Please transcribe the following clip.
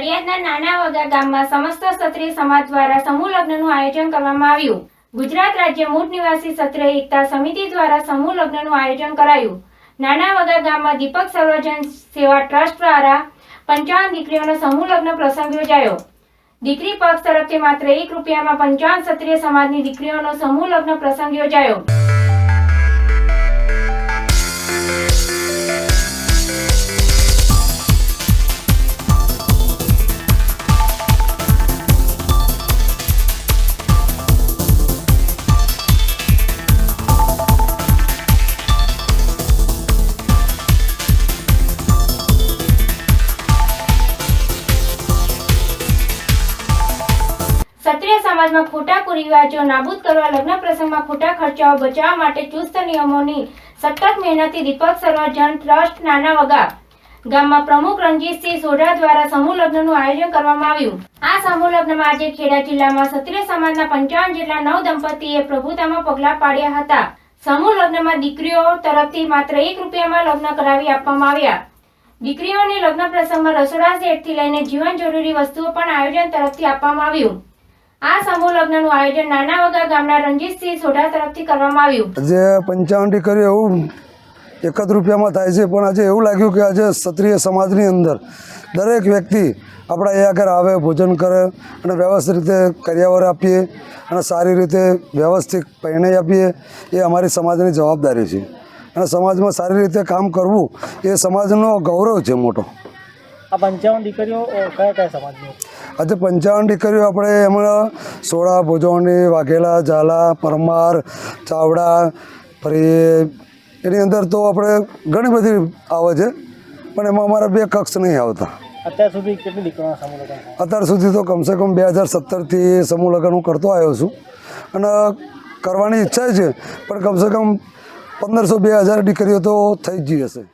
નડિયાદના નાના વગા ગામમાં સમસ્ત ક્ષત્રિય સમાજ દ્વારા સમૂહ લગ્નનું આયોજન કરવામાં આવ્યું। ગુજરાત રાજ્ય મૂળ નિવાસી ક્ષત્રિય એકતા સમિતિ દ્વારા સમૂહ લગ્નનું આયોજન કરાયું। નાના વગા ગામમાં દીપક સર્વજન સેવા ટ્રસ્ટ દ્વારા 55 દીકરીઓનો સમૂહ લગ્ન પ્રસંગ યોજાયો। દીકરી પક્ષ તરફથી માત્ર 1 રૂપિયામાં 55 ક્ષત્રિય સમાજની દીકરીઓનો સમૂહ લગ્ન પ્રસંગ યોજાયો। ક્ષત્રિય સમાજમાં ખોટા કુરિવાજો નાબૂદ કરવા લગ્ન પ્રસંગમાં ખોટા ખર્ચાઓ બચાવવા માટે ચુસ્ત નિયમોની સતત મહેનતથી દીપક સર્વજન ટ્રસ્ટ નાના વગા ગામમાં પ્રમુખ રણજીતસિંહ સોઢા દ્વારા સમૂહ લગ્નનું આયોજન કરવામાં આવ્યું। આ સમૂહ લગ્નમાં આજે ખેડા જિલ્લામાં ક્ષત્રિય સમાજના 55 જેટલા નવ દંપતીએ પ્રભુતામાં પગલાં પાડ્યા હતા। સમૂહ લગ્નમાં દીકરીઓ તરફથી માત્ર 1 રૂપિયામાં લગ્ન કરાવી આપવામાં આવ્યા। દીકરીઓને લગ્ન પ્રસંગમાં રસોડા સેટથી લઈને જીવન જરૂરી વસ્તુઓ પણ આયોજન તરફથી આપવામાં આવ્યું। આ સમૂહ લગ્નનું આયોજન નાના વગા ગામના રણજીતસિંહ સોઢા તરફથી કરવામાં આવ્યું। આજે 55 દીકરીઓ એવું 1 રૂપિયામાં થાય છે, પણ આજે એવું લાગ્યું કે આજે ક્ષત્રિય સમાજની અંદર દરેક વ્યક્તિ આપણા એ આગળ આવે, ભોજન કરે અને વ્યવસ્થિત રીતે કરિયાવર આપીએ અને સારી રીતે વ્યવસ્થિત પહેણાઈ આપીએ, એ અમારી સમાજની જવાબદારી છે। અને સમાજમાં સારી રીતે કામ કરવું એ સમાજનો ગૌરવ છે મોટો। આ 55 દીકરીઓ કયા કયા સમાજની? આજે 55 દીકરીઓ આપણે એમાં સોળા, ભોજવણી, વાઘેલા, ઝાલા, પરમાર, ચાવડા, ફરી એની અંદર તો આપણે ઘણી બધી આવે છે, પણ એમાં અમારા 2 કક્ષ નહીં આવતા। અત્યાર સુધી કેટલી દીકરીઓના સમૂહ લગ્ન? અત્યાર સુધી તો કમસે કમ 2017થી સમૂહ લગ્ન હું કરતો આવ્યો છું અને કરવાની ઈચ્છા છે, પણ કમસે કમ 1500-2000 દીકરીઓ તો થઈ જ જઈ હશે।